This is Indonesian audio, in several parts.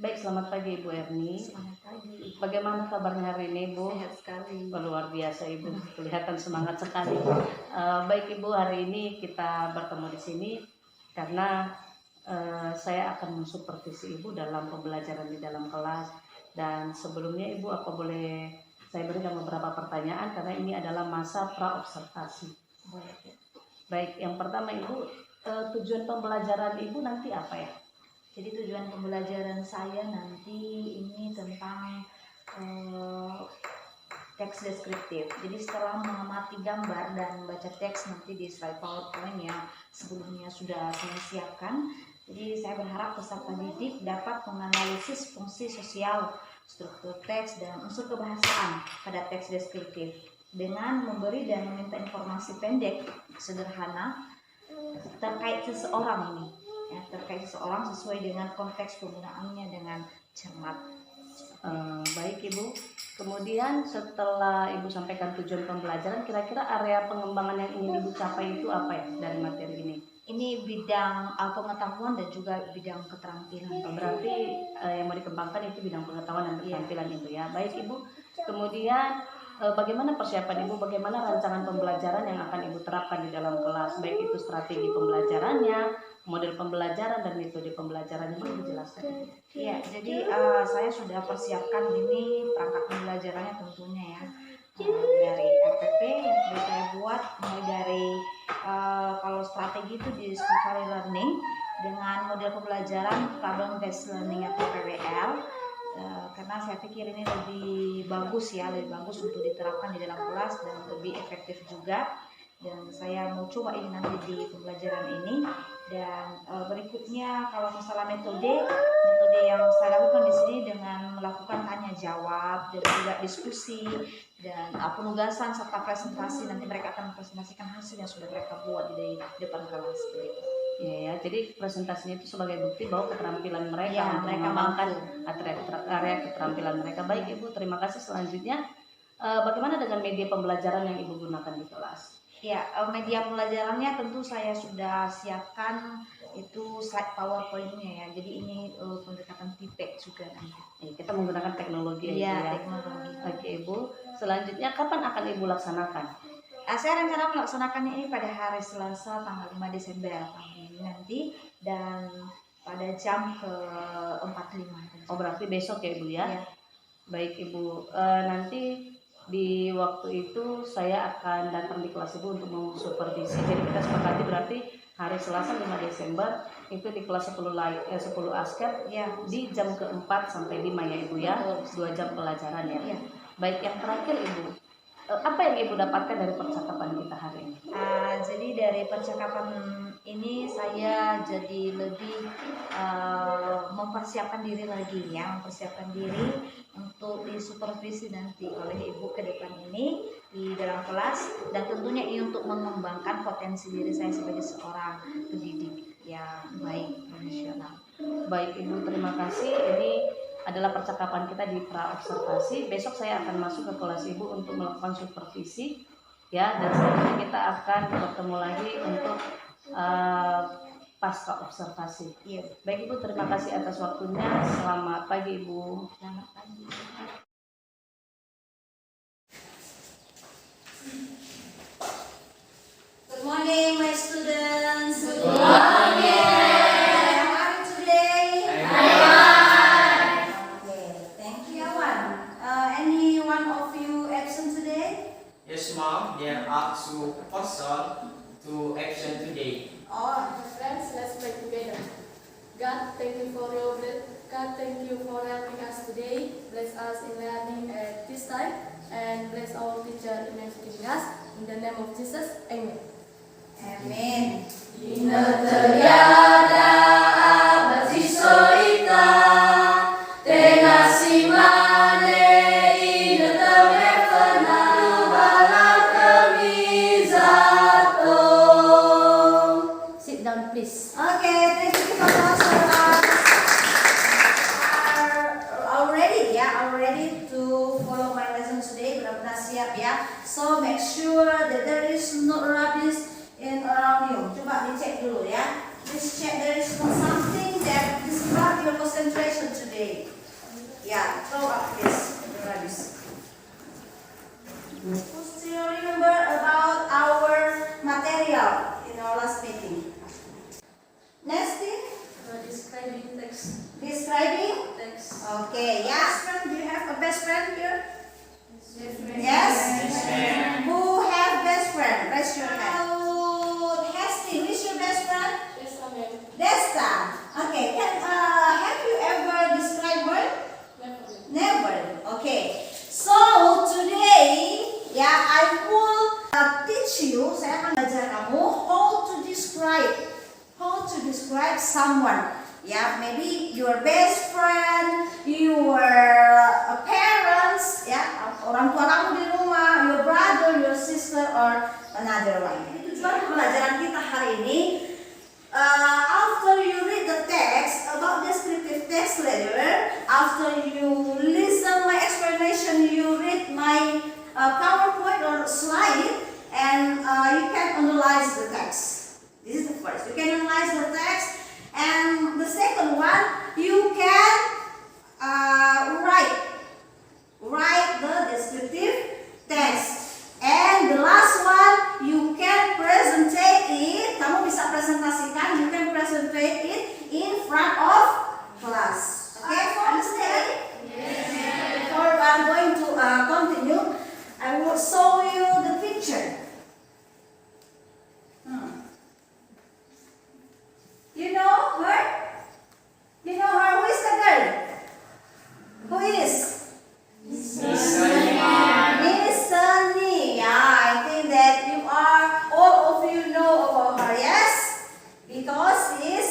Baik, selamat pagi Ibu Erni. Selamat pagi. Bagaimana kabarnya hari ini Ibu? Sehat sekali. Luar biasa Ibu, kelihatan semangat sekali. Baik Ibu, hari ini kita bertemu di sini karena saya akan mensupervisi Ibu dalam pembelajaran di dalam kelas. Dan sebelumnya Ibu, apa boleh saya berikan beberapa pertanyaan karena ini adalah masa pra-observasi. Baik, yang pertama Ibu, tujuan pembelajaran Ibu nanti apa ya? Jadi tujuan pembelajaran saya nanti ini tentang teks deskriptif. Jadi setelah mengamati gambar dan baca teks nanti di slide PowerPoint yang sebelumnya sudah saya siapkan. Jadi saya berharap peserta didik dapat menganalisis fungsi sosial, struktur teks, dan unsur kebahasaan pada teks deskriptif dengan memberi dan meminta informasi pendek, sederhana terkait seseorang ini. Terkait seseorang sesuai dengan konteks penggunaannya dengan cermat. Baik Ibu, kemudian setelah Ibu sampaikan tujuan pembelajaran, kira-kira area pengembangan yang ingin Ibu capai itu apa ya dari materi ini? Ini bidang pengetahuan dan juga bidang keterampilan. Berarti yang mau dikembangkan itu bidang pengetahuan dan keterampilan itu ya. Baik Ibu, kemudian bagaimana persiapan Ibu, bagaimana rancangan pembelajaran yang akan Ibu terapkan di dalam kelas, baik itu strategi pembelajarannya, model pembelajaran, dan metode pembelajarannya, boleh dijelaskan? Iya, jadi saya sudah persiapkan ini perangkat pembelajarannya tentunya ya. Dari RPP yang sudah saya buat, mulai dari kalau strategi itu discovery learning dengan model pembelajaran problem based learning atau PBL. Karena saya pikir ini lebih bagus untuk diterapkan di dalam kelas dan lebih efektif juga. Dan saya mau coba ini nanti di pembelajaran ini. Dan berikutnya kalau masalah metode yang saya lakukan di sini dengan melakukan tanya jawab dan juga diskusi dan penugasan serta presentasi. Nanti mereka akan mempresentasikan hasil yang sudah mereka buat di depan kelas begitu. Ya, jadi presentasinya itu sebagai bukti bahwa keterampilan mereka untuk mengembangkan area keterampilan mereka. Baik Ibu, terima kasih. Selanjutnya, bagaimana dengan media pembelajaran yang Ibu gunakan di kelas? Ya, media pembelajarannya tentu saya sudah siapkan itu slide PowerPoint-nya ya. Jadi ini pendekatan TPEG juga nanti. Kita menggunakan teknologi ya. Teknologi. Oke Ibu, selanjutnya kapan akan Ibu laksanakan? Saya rencana melaksanakannya ini pada hari Selasa tanggal 5 Desember tahun ini nanti dan pada jam ke-45. Oh, berarti besok ya Ibu ya? Ya. Baik Ibu, nanti di waktu itu saya akan datang di kelas Ibu untuk mensupervisi. Jadi kita sepakati berarti hari Selasa 5 Desember itu di kelas 10 ASKEP ya, di jam ke-4 sampai 5 ya Ibu ya. 2 jam pelajaran ya. Ya. Baik, yang terakhir Ibu, apa yang Ibu dapatkan dari percakapan kita hari ini? Jadi dari percakapan ini saya jadi lebih mempersiapkan diri lagi ya, mempersiapkan diri untuk disupervisi nanti oleh Ibu ke depan ini di dalam kelas, dan tentunya ini untuk mengembangkan potensi diri saya sebagai seorang pendidik yang baik, profesional. Baik Ibu, terima kasih. Ini adalah percakapan kita di pra-observasi. Besok saya akan masuk ke kelas Ibu untuk melakukan supervisi ya, dan selanjutnya kita akan bertemu lagi untuk pasca observasi. Iya. Baik Ibu, terima kasih atas waktunya. Selamat pagi Ibu. Selamat pagi. Good morning my students. Good morning. Yes, Mom, they are asked to person to action today. Oh, friends, let's pray together. God, thank you for your God, thank you for helping us today. Bless us in learning at this time, and bless our teacher in teaching us. In the name of Jesus, Amen. Amen. Please. Okay, thank you so much. Are ready to follow my lesson today? Benar-benar siap ya. So make sure that there is no rubbish in around you. Coba dicek dulu ya. Please check there is no something that disrupt your concentration today. Yeah, throw up this. Who still remember about our material in our last meeting? Next thing, Describing text. describing. Text. Okay, yeah. Best friend, do you have a best friend here? Yes. Yes? Who have best friend? Raise your hand. Hesty, who is your best friend? Yes, amen. Desta. Okay, have you ever described her? Never. Okay. So today, yeah, I will teach you. Saya akan belajar kamu how to describe someone. Yeah, maybe your best friend, your parents, ya, orang tua kamu di rumah, your brother, your sister, or another one. Ini tujuan pembelajaran kita hari ini. After you read the text about descriptive text later, after you listen my explanation, you read my PowerPoint or slide, and you can analyze the text. This is the first. You can analyze the text, and the second one, you can write the descriptive text. And the last one, you can presentate it. Kamu bisa presentasikan. You can presentate it in front of class. Okay, understand? Yes. Before I'm going to continue, I will show you the picture. You know her? You know her? Who is the girl? Who is? Miss Sunny. Yeah, I think that all of you know about her, yes? Because she is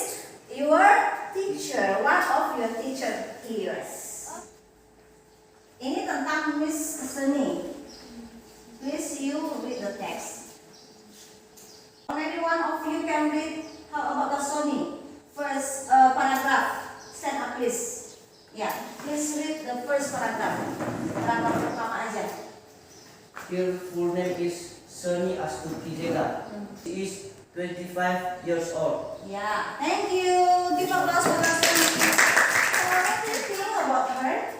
your teacher, one of your teacher here. Ini tentang Miss Sunny. Please you read the text. Maybe one of you can read about the Sunny. First paragraph. Stand up please. Yeah, please read the first paragraph. Paragraph pertama aja. Her full name is Sunny Astuti Jega. She is 25 years old. Yeah, thank you. Give applause for us. What do you think about her?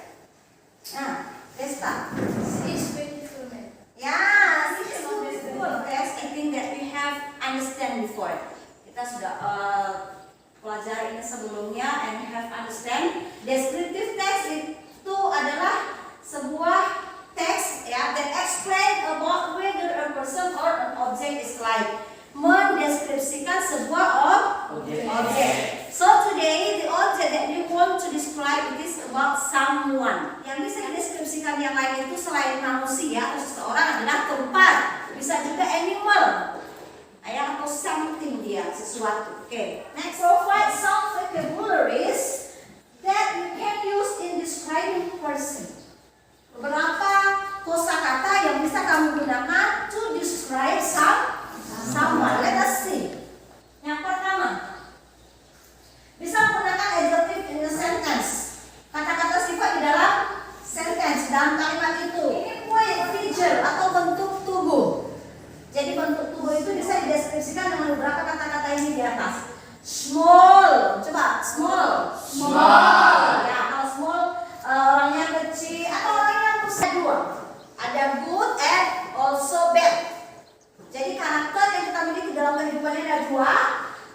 Desta. She is beautiful man. Yeah, she is beautiful. That's I think that we have understand before. Kita sudah pelajari ini sebelumnya and have understand. Descriptive text itu adalah sebuah teks ya that explain about whether a person or an object is like, mendeskripsikan sebuah objek. So today the object that you want to describe it is about someone. Yang bisa dideskripsikan yang lain itu selain manusia atau seseorang adalah tempat, bisa juga animal, atau something dia, sesuatu. Okay. Next, provide some vocabularies that you can use in describing person. Beberapa kosakata yang bisa kamu gunakan to describe someone. Let us see. Yang pertama, bisa menggunakan adjective in a sentence. Kata-kata sifat di dalam sentence, dalam kalimat itu. Ini point, feature, atau bentuk tubuh. Jadi bentuk tubuh itu bisa dideskripsikan dengan beberapa kata-kata ini di atas. Small, coba small. Ya, kalau small orangnya kecil atau orangnya besar dua. Ada good and also bad. Jadi karakter yang kita miliki dalam kehidupan ini ada dua.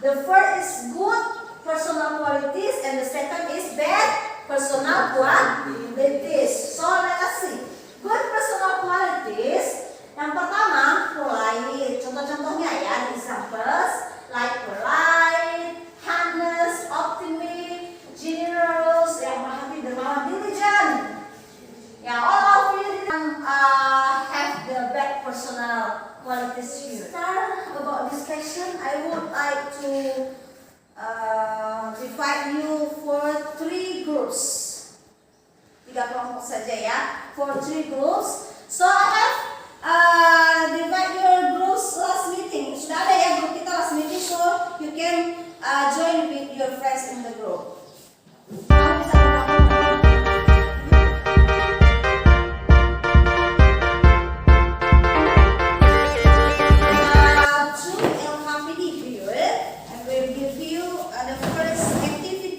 The first is good personal qualities and the second is bad personal qualities. So let us see. Good personal qualities. Yang pertama, polite. Contoh-contohnya ya, examples like polite, honest, optimistic, generous, yang berhati dermawan, diligent. Ya, all of you have the bad personal qualities here. Start about this question, I would like to divide you for 3 groups. 3 kelompok saja ya, for 3 groups. So I have divide your groups last meeting. Sudah ada ya grup kita last meeting, so you can join with your friends in the group. Kamu bisa to LHPD period, I will give you the first activity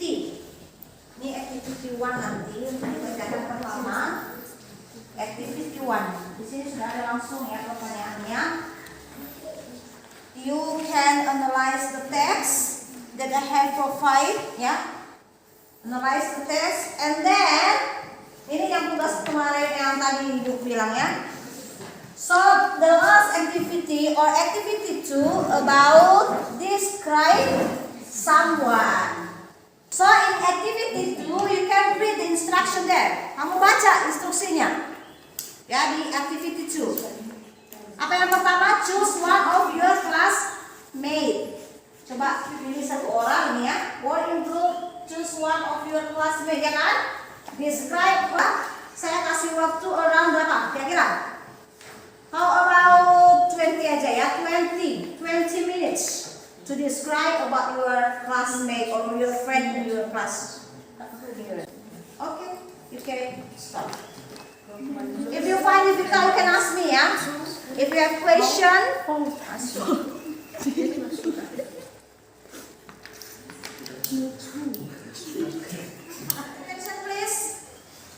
ya pertanyaannya. You can analyze the text that I have provided, ya. Analyze the text, and then ini yang tugas kemarin yang tadi Ibu bilang ya. So the last activity or activity 2 about describe someone. So in activity 2 you can read the instruction there. Kamu baca instruksinya ya di activity 2. Apa yang pertama? Choose one of your classmate. Coba pilih satu orang ini ya. Work in group. Choose one of your classmate, ya kan? Describe what? Saya kasih waktu around berapa? Kira-kira? How about 20 aja ya? 20 minutes to describe about your classmate or your friend in your class. Okay, you can start. If you find difficult, you can ask me ya. If you have question, ask me. Attention please.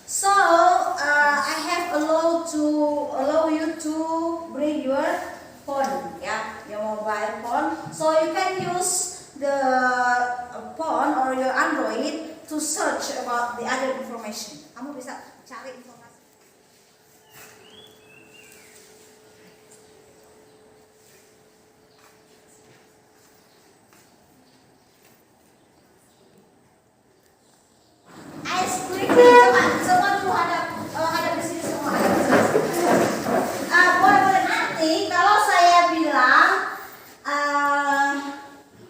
So I have allow you to bring your phone, ya, your mobile phone. So you can use the phone or your Android to search about the other information. Kamu bisa cari informasi. Ice cream, coba semua dulu hadap di sini semua. Boleh nanti kalau saya bilang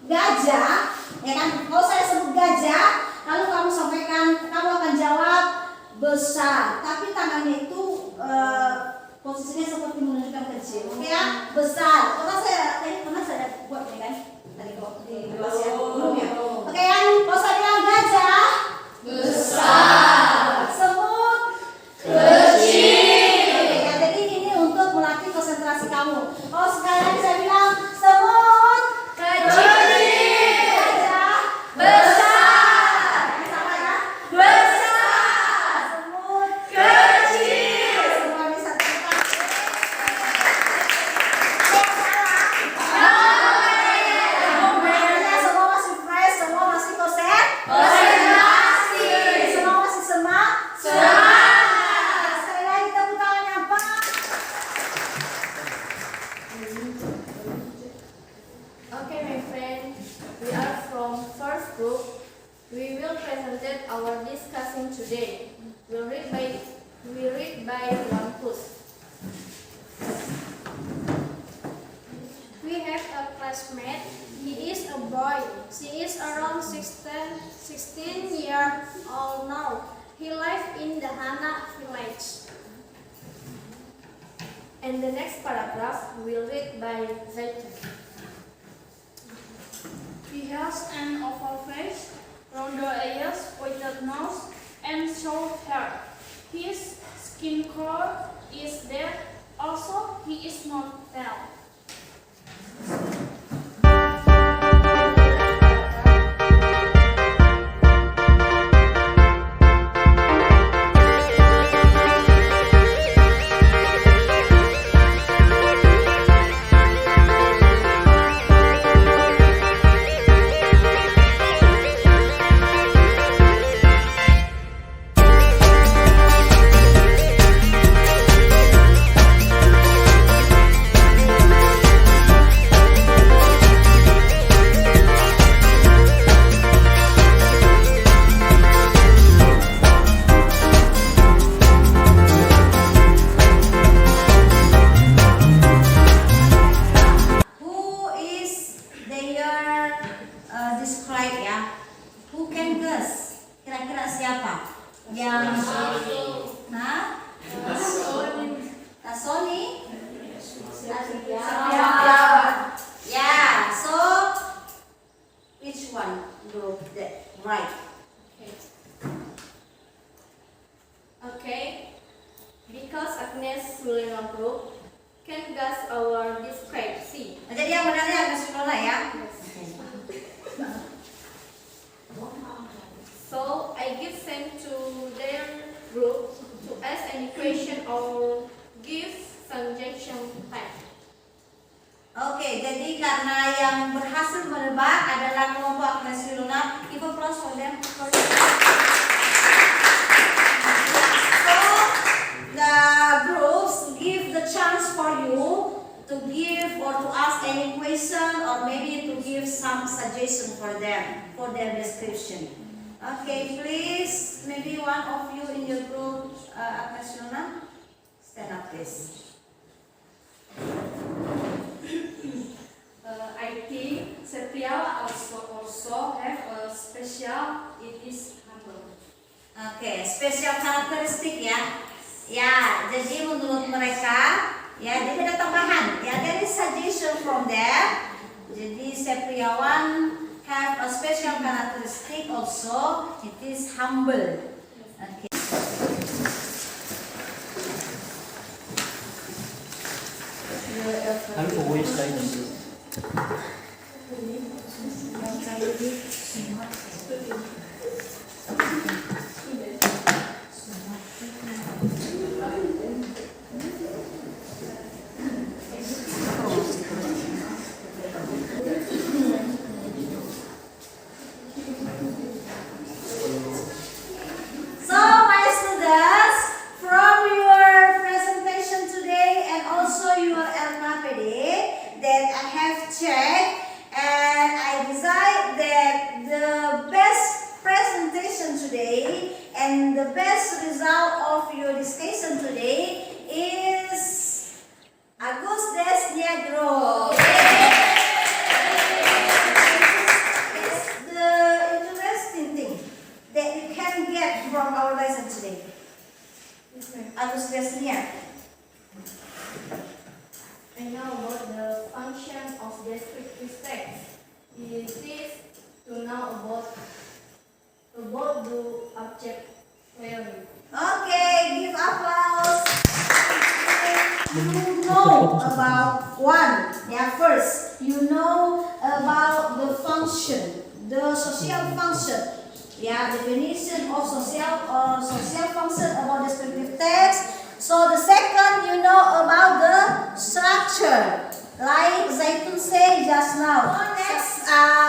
gajah, ya kan? Kalau saya sebut gajah, lalu kamu sampaikan, kamu akan jawab besar. Tapi tangannya itu posisinya seperti menunjukkan kecil, oke ya? Besar. Pernah saya buat ini kan? Tadi kalau di kelas ya, belum ya? Oke ya? Kalau saya bilang gajah besar, sebut kecil. Ya, jadi ini untuk melatih konsentrasi kamu. Oh sekali lagi saya bilang sebut kecil, gajah besar. Sama ya, besar, sebut kecil. Semua bisa terima. Semua masih fresh, semua masih konsentrasi, semua masih semangat. Sekali lagi tepuk tangannya Pak. Okay, my friend, we are from first group. We will present our discussion today. We read by one plus. We have a classmate. He is a boy. She is around 16 years old now. He lives in the Hana village. And the next paragraph will read by Zaitan. He has an oval face, round ears, pointed nose, and short hair. His skin color is dark. Also, he is not tall. Who is their describe ya? Who can guess? Kira-kira siapa? Yang Hah? Tasoni? Yeah. So which one group that right? Okay, because Agnes Sulema Group can guess our describe C. Nah, jadi yang benarnya Agnes Sulema ya. So I give them to their group to ask any question or give transaction type. Oke, jadi karena yang berhasil menebak adalah kelompok Agnes Luna, give applause for them. So the groups give the chance for you to give or to ask any question or maybe to give some suggestion for them for their description. Okay, please, maybe one of you in your group, Agnes Luna, stand up please. I think Sepia also have a special, it is humble. Oke, spesial karakteristik ya. Ya, jadi menurut mereka, ya, jadi ada tambahan. Ya, there is suggestion from them. Jadi Sepriawan have a special characteristic also. It is humble. Oke. I'm always like this. So, my students, from your presentation today and also your LKPD that I have checked, and I decide that the best presentation today and the best result of your discussion today is Agus Desniagro. It's the interesting thing that you can get from our lesson today. Agus Desniagro. I know about the function of descriptive text. It is to know about the object value. Okay, give applause. You know about one. Yeah, first you know about the function, the social function. Yeah, definition of social function about descriptive text. So the second, you know about the structure, like Zaitun said just now.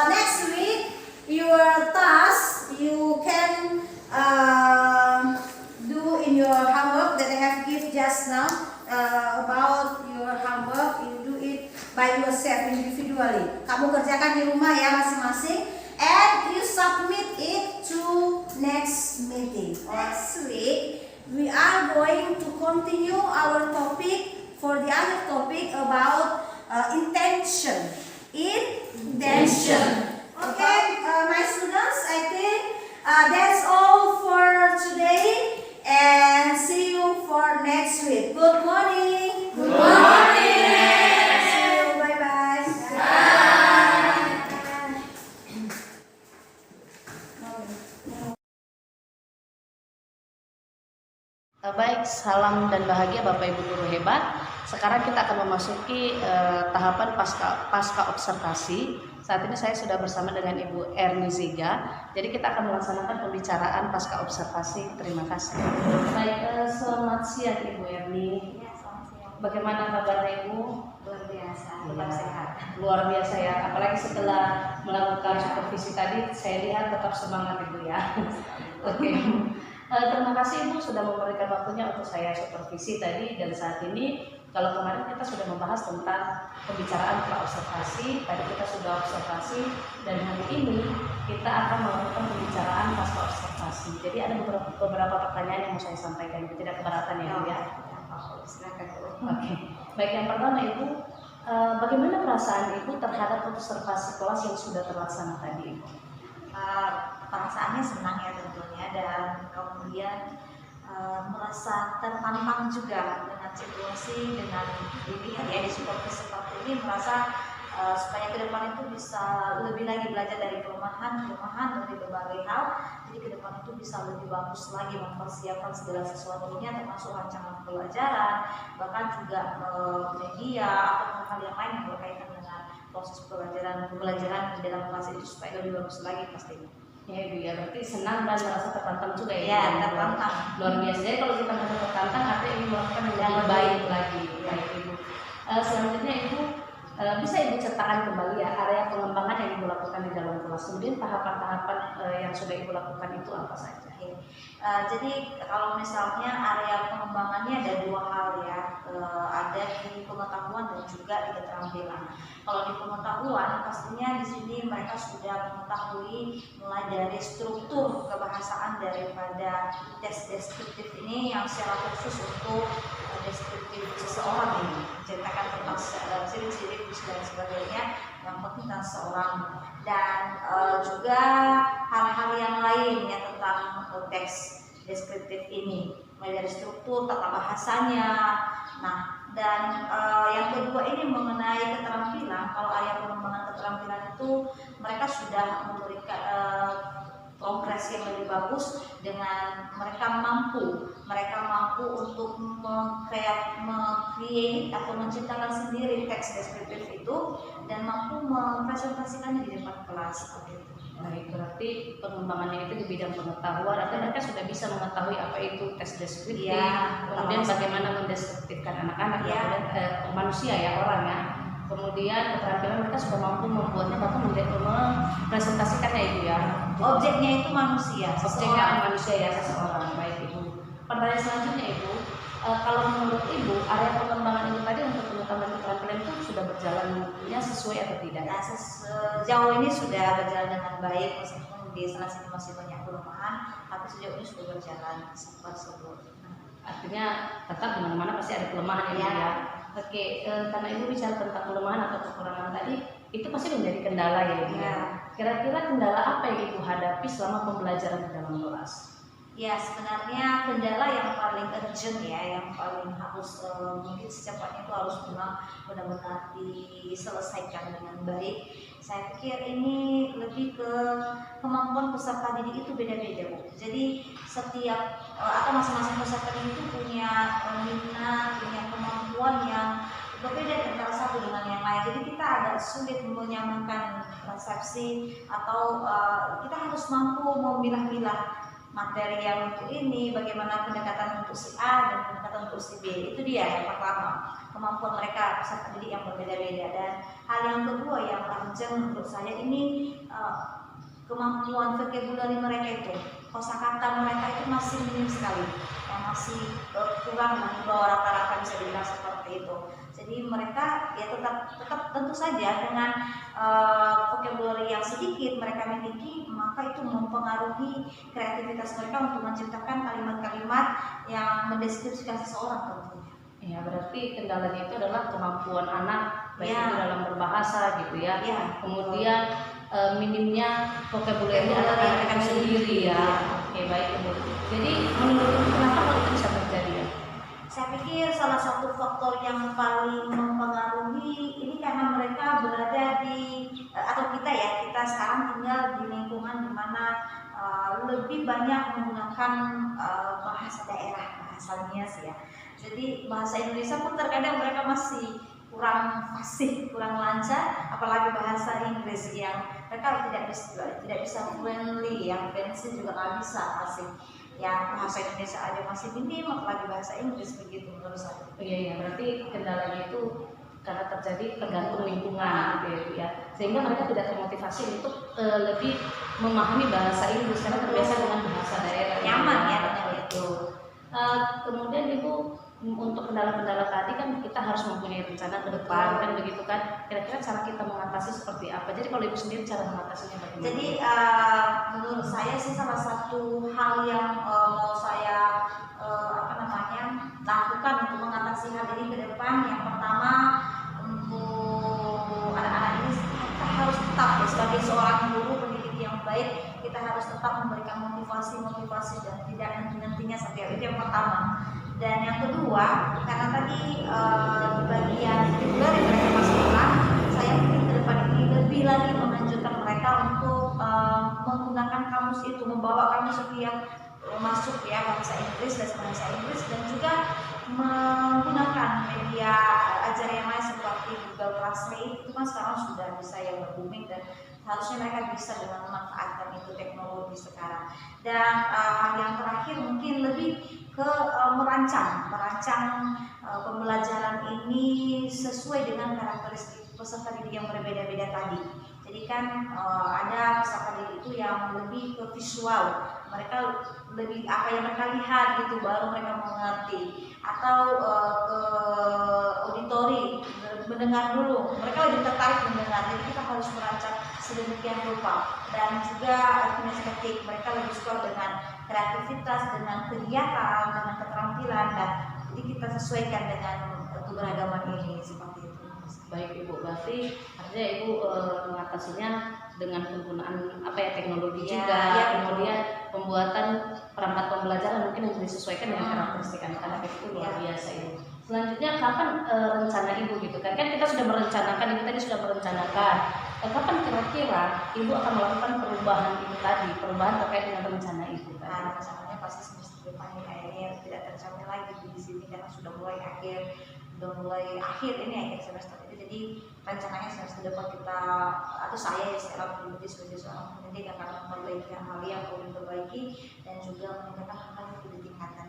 Next week, your task you can do in your homework that I have given just now about your homework. You do it by yourself individually. Kamu kerjakan di rumah ya masing-masing, and you submit it to next meeting. Next week, we are going to continue our topic for the other topic about intention. Intention. Okay, my students, I think that's all for today, and see you for next week. Good morning. Good morning. See you. Bye bye. Baik, salam dan bahagia Bapak Ibu guru hebat. Sekarang kita akan memasuki tahapan pasca observasi. Saat ini saya sudah bersama dengan Ibu Erni Ziga. Jadi kita akan melaksanakan pembicaraan pasca observasi. Terima kasih. Baik, selamat siang Ibu Erni. Ya, selamat siang. Bagaimana kabarnya Ibu? Luar biasa, tetap sehat. Luar biasa ya. Apalagi setelah melakukan supervisi tadi, saya lihat tetap semangat Ibu ya. Oke. Terima kasih Ibu sudah memberikan waktunya untuk saya supervisi tadi, dan saat ini kalau kemarin kita sudah membahas tentang pembicaraan pra-observasi, tadi kita sudah observasi, dan hari ini kita akan melakukan pembicaraan pasca observasi. Jadi ada beberapa pertanyaan yang mau saya sampaikan, tidak keberatan ya Bu ya? Silakan Bu. Oke. Baik, yang pertama Ibu, bagaimana perasaan Ibu terhadap observasi kelas yang sudah terlaksana tadi Ibu? Perasaannya senang ya tentunya, dan kemudian merasa tertantang juga dengan situasi, dengan dilihat ya di supervisi seperti ini, merasa supaya ke depan itu bisa lebih lagi belajar dari kelemahan dari berbagai hal, jadi ke depan itu bisa lebih bagus lagi mempersiapkan segala sesuatunya, termasuk rancangan pelajaran, bahkan juga media atau hal yang lain yang berkaitan dengan proses pembelajaran di dalam kelas itu supaya lebih bagus lagi pastinya. Ya Ibu ya, berarti senang dan merasa tertantang juga ya. Ya, tertantang. Luar biasa. Jadi kalau kita merasa tertantang, artinya Ibu melakukan yang lebih baik lagi. Baik Ibu. Selanjutnya Ibu bisa Ibu ceritakan kembali ya area pengembangan yang Ibu lakukan di dalam kelas. Kemudian tahapan-tahapan yang sudah Ibu lakukan itu apa saja? Jadi kalau misalnya area pengembangannya ada dua hal ya, ada di pengetahuan dan juga di keterampilan. Kalau di pengetahuan pastinya di sini mereka sudah mengetahui mulai dari struktur kebahasaan daripada tes deskriptif ini yang secara khusus untuk deskriptif seseorang ini, menceritakan tentang ciri-ciri dan sebagainya yang penting tentang seseorang, dan juga hal-hal yang lain ya tentang teks deskriptif ini, mulai dari struktur, tata bahasanya. Nah, dan yang kedua ini mengenai keterampilan. Kalau area pengembangan keterampilan itu mereka sudah memberikan progres yang lebih bagus dengan mereka mampu untuk meng-create atau menciptakan sendiri teks deskriptif itu dan mampu mempresentasikannya di depan kelas seperti itu. Baik, berarti pengembangannya itu di bidang pengetahuan, atau mereka sudah bisa mengetahui apa itu tes deskriptif, Ya, kemudian bagaimana mendeskriptifkan anak-anak, Ya. kemudian manusia ya orang ya. Kemudian keterampilan mereka sudah mampu membuatnya, bahkan mempresentasikannya Ibu ya. Objeknya itu manusia, Objeknya manusia ya, seseorang. Baik Ibu. Pertanyaan selanjutnya Ibu, kalau menurut Ibu area pengembangan itu tadi untuk pengetahuan keterampilan itu sudah berjalannya sesuai atau tidak? Nah, sejauh ini sudah berjalan dengan baik, meskipun di sana sini masih banyak kelemahan, tapi sejauh ini sudah berjalan sebelum. Artinya tetap di mana-mana pasti ada kelemahan Ibu ya. Oke, karena Ibu bicara tentang kelemahan atau kekurangan tadi, itu pasti menjadi kendala ya Ibu. Ya. Kira-kira kendala apa yang Ibu hadapi selama pembelajaran di dalam kelas? Ya, sebenarnya kendala yang paling urgent ya, yang paling harus mungkin secepatnya itu harus benar-benar diselesaikan dengan baik. Saya pikir ini lebih ke kemampuan peserta didik itu beda-beda, Bu. Jadi setiap atau masing-masing peserta didik itu punya minat, punya kemampuan yang berbeda antara satu dengan yang lain. Jadi kita agak sulit menyamakan persepsi atau kita harus mampu memilah-milah materi yang untuk ini, bagaimana pendekatan untuk si A dan pendekatan untuk si B. Itu dia yang pertama, kemampuan mereka peserta didik yang berbeda-beda. Dan hal yang kedua yang urgent menurut saya ini kemampuan vocabulary mereka itu, kosakata mereka itu masih minim sekali, yang masih kurang di bawah rata-rata, bisa dibilang seperti itu. Jadi mereka ya tetap tentu saja dengan vocabulary yang sedikit mereka miliki, maka itu mempengaruhi kreativitas mereka untuk menciptakan kalimat-kalimat yang mendeskripsikan seseorang tentunya. Ya, berarti kendalanya itu adalah kemampuan anak baik Ya. itu dalam berbahasa gitu ya. Ya. Kemudian minimnya vocabulary anak-anak itu sendiri ya. Oke, baik Ibu. Jadi menurut Ibu kenapa hal itu bisa terjadi ya? Saya pikir salah satu faktor yang paling mempengaruhi ini karena mereka berada di atau kita sekarang tinggal di lingkungan di mana lebih banyak menggunakan bahasa daerah, bahasanya sih ya. Jadi bahasa Indonesia pun terkadang mereka masih kurang fasih, kurang lancar, apalagi bahasa Inggris yang mereka tidak bisa fluently, yang fluency juga nggak bisa fasih. Ya, bahasa Indonesia aja masih minim, apalagi bahasa Inggris, begitu menurut saya. Iya, berarti kendalanya itu karena terjadi tergantung lingkungan gitu ya. Sehingga mereka tidak termotivasi untuk lebih memahami bahasa Inggris karena terbiasa dengan bahasa daerah. Nyaman ya, itu. Kemudian Ibu, untuk kendala-kendala tadi kan kita harus mempunyai rencana ke depan kan begitu kan. Kira-kira cara kita mengatasi seperti apa? Jadi kalau Ibu sendiri cara mengatasinya bagaimana? Jadi menurut saya sih salah satu hal yang mau saya lakukan untuk mengatasi hal ini ke depan, yang pertama untuk anak-anak ini kita harus tetap sebagai seorang guru pendidik yang baik, kita harus tetap memberikan motivasi dan tidak henti-hentinya sampai itu yang pertama. Dan yang kedua, karena tadi di bagian reguler yang mereka masih kurang, saya ingin ke depan ini lebih lagi menganjurkan mereka untuk menggunakan kamus itu, membawa kamus yang masuk ya, bahasa Inggris dan juga menggunakan media ajar yang lain seperti Google Translate. Itu kan sekarang sudah bisa yang booming dan harusnya mereka bisa dengan memanfaatkan itu teknologi sekarang. Dan yang terakhir mungkin lebih ke merancang pembelajaran ini sesuai dengan karakteristik peserta didik yang berbeda-beda tadi. Jadi kan ada peserta didik itu yang lebih ke visual, mereka lebih apa yang mereka lihat gitu baru mereka mengerti, atau ke auditori, mendengar dulu, mereka lebih tertarik mendengar. Jadi kita harus merancang sedemikian rupa. Dan juga kinestetik, mereka lebih suka dengan kreativitas, dengan kegiatan, dengan keterampilan, dan jadi kita sesuaikan dengan keberagaman ini seperti itu. Baik Ibu, berarti artinya Ibu mengatasinya dengan penggunaan teknologi Ya, juga, ya, kemudian pembuatan perangkat pembelajaran mungkin yang disesuaikan dengan karakteristik anak-anak itu luar biasa Ibu. Selanjutnya kapan rencana Ibu gitu kan? Kan kita sudah merencanakan, Ibu tadi sudah merencanakan. Kapan kira-kira Ibu akan melakukan perubahan itu tadi, perubahan terkait dengan rencana Ibu tadi? Nah, rencananya pasti semester depan ini kayaknya tidak tercapai lagi di sini karena sudah mulai akhir ini akhir semester itu. Jadi rencananya semester depan kita atau saya secara pribadi sebagai seorang pendidik akan memperbaiki hal yang perlu diperbaiki dan juga meningkatkan hal yang perlu ditingkatkan.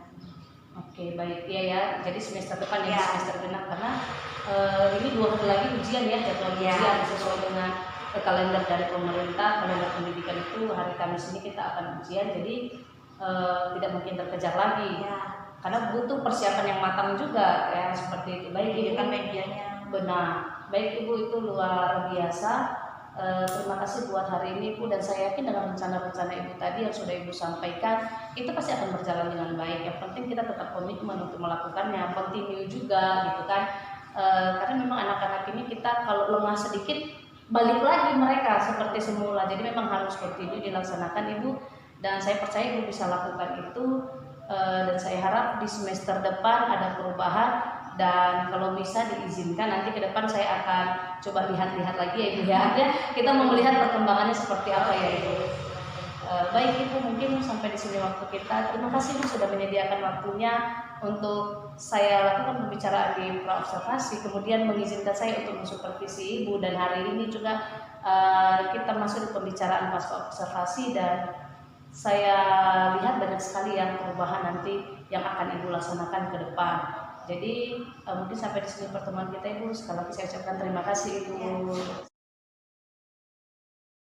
Oke, baik ya. Jadi semester depan ya, Ya. semester genap karena ini 2 hari lagi ujian ya, jadwal Ya. ujian sesuai dengan kalender dari pemerintah, kalender pendidikan itu hari Kamis ini kita akan ujian, jadi tidak mungkin terkejar lagi. Ya, Karena butuh persiapan yang matang juga ya seperti itu. Baik Ibu, kan medianya. benar. Baik Ibu, itu luar biasa. Terima kasih buat hari ini Ibu, dan saya yakin dengan rencana-rencana Ibu tadi yang sudah Ibu sampaikan itu pasti akan berjalan dengan baik. Yang penting kita tetap komitmen untuk melakukannya, continue juga gitu kan. Karena memang anak-anak ini kita kalau lengah sedikit balik lagi mereka seperti semula. Jadi memang harus continue dilaksanakan Ibu, dan saya percaya Ibu bisa lakukan itu. Dan saya harap di semester depan ada perubahan, dan kalau bisa diizinkan nanti ke depan saya akan coba lihat-lihat lagi ya Ibu ya. Kita mau melihat perkembangannya seperti apa ya Ibu. Baik Ibu, mungkin sampai di sini waktu kita. Terima kasih Ibu sudah menyediakan waktunya untuk saya lakukan pembicaraan di praobservasi, kemudian mengizinkan saya untuk mensupervisi Ibu, dan hari ini juga kita masuk di pembicaraan pasca observasi, dan saya lihat banyak sekali yang perubahan nanti yang akan Ibu laksanakan ke depan. Jadi mungkin sampai di sini pertemuan kita Ibu. Sekali lagi saya ucapkan terima kasih Ibu.